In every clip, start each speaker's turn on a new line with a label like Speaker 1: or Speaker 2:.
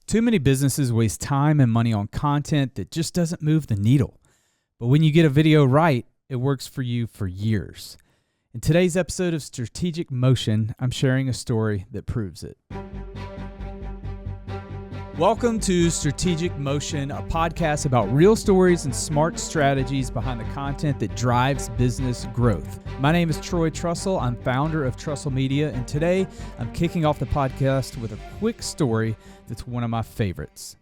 Speaker 1: Too many businesses waste time and money on content that just doesn't move the needle. But when you get a video right, it works for you for years. In today's episode of Strategic Motion, I'm sharing a story that proves it. Welcome to Strategic Motion, a podcast about real stories and smart strategies behind the content that drives business growth. My name is Troy Trussell. I'm founder of Trussell Media, and today I'm kicking off the podcast with a quick story that's one of my favorites.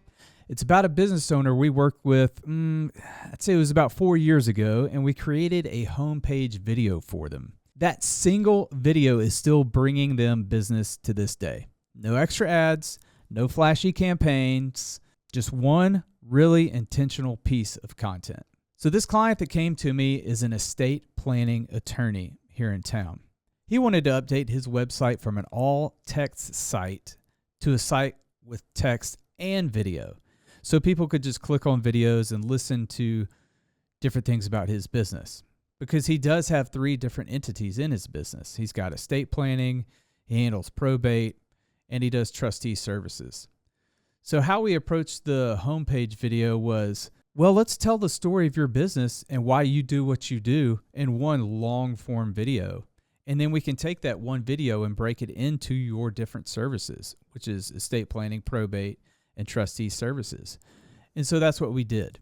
Speaker 1: It's about a business owner we worked with, I'd say it was about 4 years ago, and we created a homepage video for them. That single video is still bringing them business to this day. No extra ads, no flashy campaigns, just one really intentional piece of content. So this client that came to me is an estate planning attorney here in town. He wanted to update his website from an all-text site to a site with text and video, so people could just click on videos and listen to different things about his business. Because he does have 3 different entities in his business. He's got estate planning, he handles probate, and he does trustee services. So how we approached the homepage video was, well, let's tell the story of your business and why you do what you do in one long form video. And then we can take that one video and break it into your different services, which is estate planning, probate, and trustee services. And so that's what we did.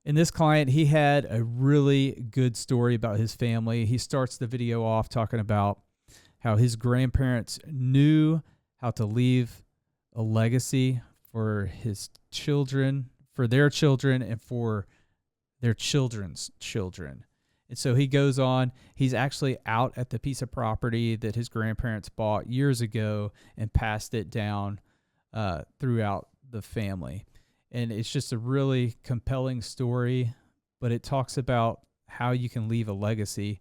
Speaker 1: And this client, he had a really good story about his family. He starts the video off talking about how his grandparents knew how to leave a legacy for his children, for their children, and for their children's children. And so he goes on, he's actually out at the piece of property that his grandparents bought years ago and passed it down throughout the family. And it's just a really compelling story, but it talks about how you can leave a legacy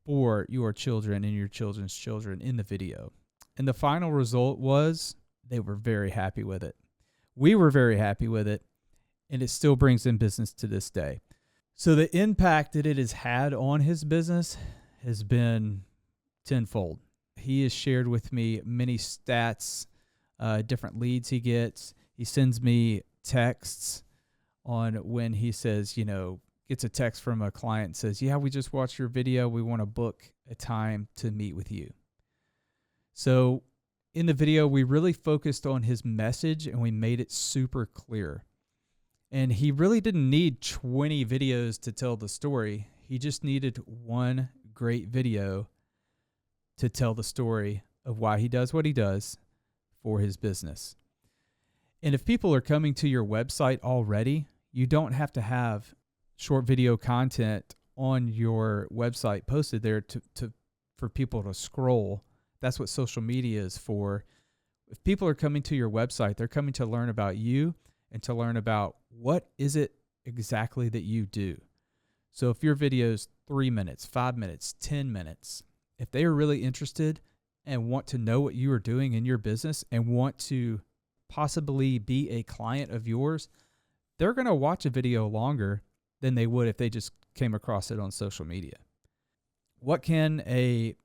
Speaker 1: for your children and your children's children in the video. And the final result was they were very happy with it. We were very happy with it, and it still brings in business to this day. So the impact that it has had on his business has been tenfold. He has shared with me many stats, different leads he gets. He sends me texts on when he says, gets a text from a client and says, yeah, we just watched your video. We want to book a time to meet with you. So in the video, we really focused on his message and we made it super clear. And he really didn't need 20 videos to tell the story. He just needed one great video to tell the story of why he does what he does for his business. And if people are coming to your website already, you don't have to have short video content on your website posted there for people to scroll. That's what social media is for. If people are coming to your website, they're coming to learn about you and to learn about what is it exactly that you do. So if your video is 3 minutes, 5 minutes, 10 minutes, if they are really interested and want to know what you are doing in your business and want to possibly be a client of yours, they're going to watch a video longer than they would if they just came across it on social media. What can a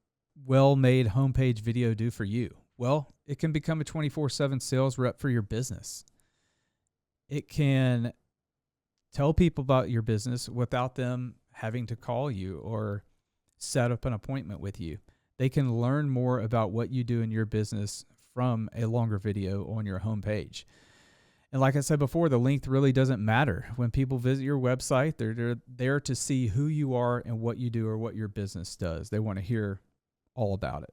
Speaker 1: well-made homepage video do for you? Well, it can become a 24/7 sales rep for your business. It can tell people about your business without them having to call you or set up an appointment with you. They can learn more about what you do in your business from a longer video on your homepage. And like I said before, the length really doesn't matter. When people visit your website, they're there to see who you are and what you do or what your business does. They want to hear all about it.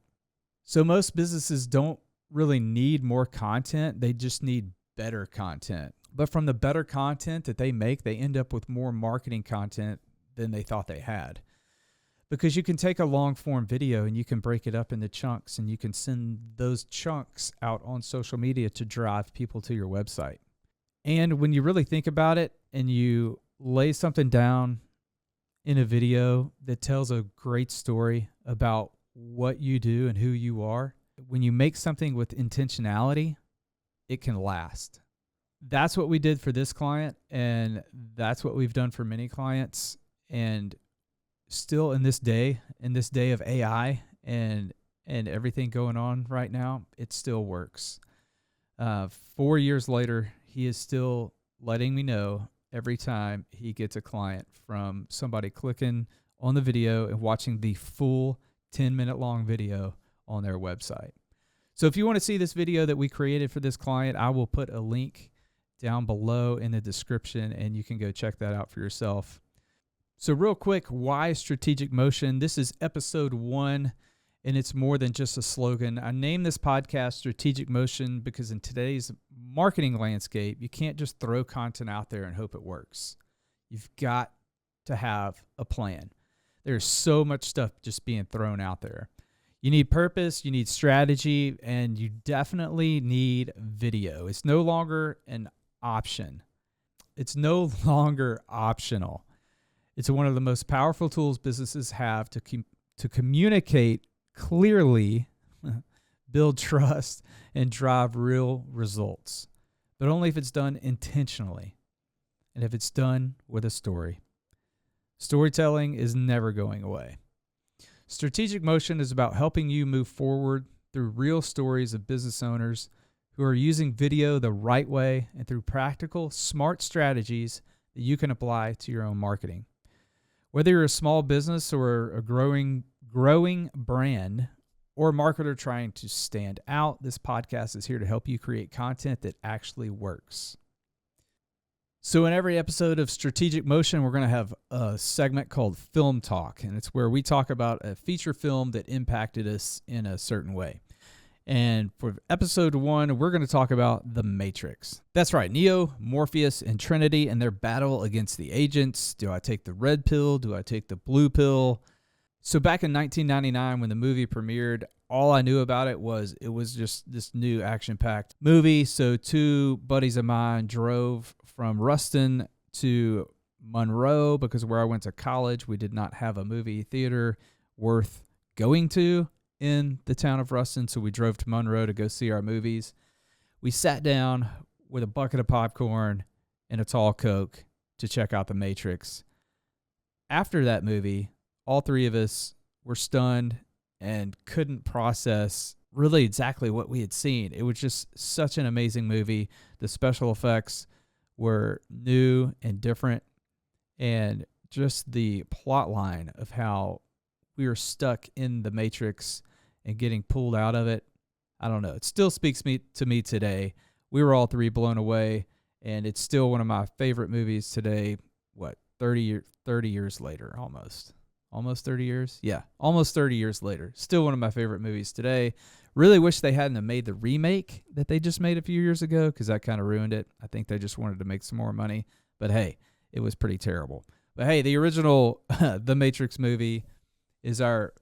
Speaker 1: So most businesses don't really need more content. They just need better content. But from the better content that they make, they end up with more marketing content than they thought they had. Because you can take a long form video and you can break it up into chunks and you can send those chunks out on social media to drive people to your website. And when you really think about it and you lay something down in a video that tells a great story about what you do and who you are, when you make something with intentionality, it can last. That's what we did for this client, and that's what we've done for many clients. And still in this day of AI and everything going on right now, it still works. 4 years later, he is still letting me know every time he gets a client from somebody clicking on the video and watching the full 10-minute long video on their website. So if you want to see this video that we created for this client, I will put a link down below in the description, and you can go check that out for yourself. So real quick, why strategic motion? This is episode 1, and it's more than just a slogan. I named this podcast Strategic Motion because in today's marketing landscape, you can't just throw content out there and hope it works. You've got to have a plan. There's so much stuff just being thrown out there. You need purpose, you need strategy, and you definitely need video. It's no longer an option. It's no longer optional. It's one of the most powerful tools businesses have to communicate clearly, build trust, and drive real results. But only if it's done intentionally and if it's done with a story. Storytelling is never going away. Strategic Motion is about helping you move forward through real stories of business owners who are using video the right way and through practical, smart strategies that you can apply to your own marketing. Whether you're a small business or a growing brand or a marketer trying to stand out, this podcast is here to help you create content that actually works. So in every episode of Strategic Motion, we're going to have a segment called Film Talk, and it's where we talk about a feature film that impacted us in a certain way. And for episode 1, we're going to talk about The Matrix. That's right, Neo, Morpheus, and Trinity and their battle against the agents. Do I take the red pill? Do I take the blue pill? So back in 1999, when the movie premiered, all I knew about it was just this new action-packed movie. So 2 buddies of mine drove from Ruston to Monroe because where I went to college, we did not have a movie theater worth going to in the town of Ruston, so we drove to Monroe to go see our movies. We sat down with a bucket of popcorn and a tall Coke to check out The Matrix. After that movie, all 3 of us were stunned and couldn't process really exactly what we had seen. It was just such an amazing movie. The special effects were new and different, and just the plot line of how we were stuck in the Matrix and getting pulled out of it. I don't know. It still speaks to me today. We were all 3 blown away, and it's still one of my favorite movies today. 30 years later, almost 30 years? Yeah, almost 30 years later. Still one of my favorite movies today. Really wish they hadn't have made the remake that they just made a few years ago because that kind of ruined it. I think they just wanted to make some more money. But hey, it was pretty terrible. But hey, the original The Matrix movie is our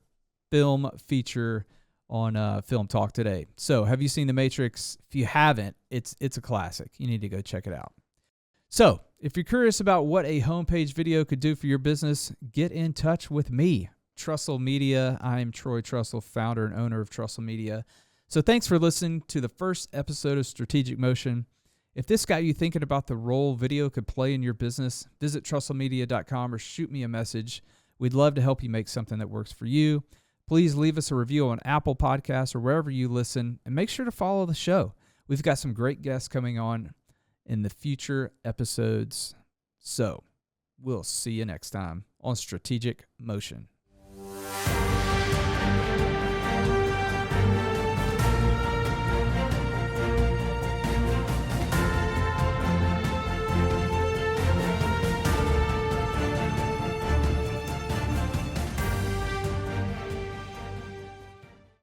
Speaker 1: film feature on Film Talk today. So have you seen The Matrix? If you haven't, it's a classic. You need to go check it out. So if you're curious about what a homepage video could do for your business, get in touch with me, Trussell Media. I'm Troy Trussell, founder and owner of Trussell Media. So thanks for listening to the first episode of Strategic Motion. If this got you thinking about the role video could play in your business, visit trussellmedia.com or shoot me a message. We'd love to help you make something that works for you. Please leave us a review on Apple Podcasts or wherever you listen, and make sure to follow the show. We've got some great guests coming on in the future episodes. So we'll see you next time on Strategic Motion.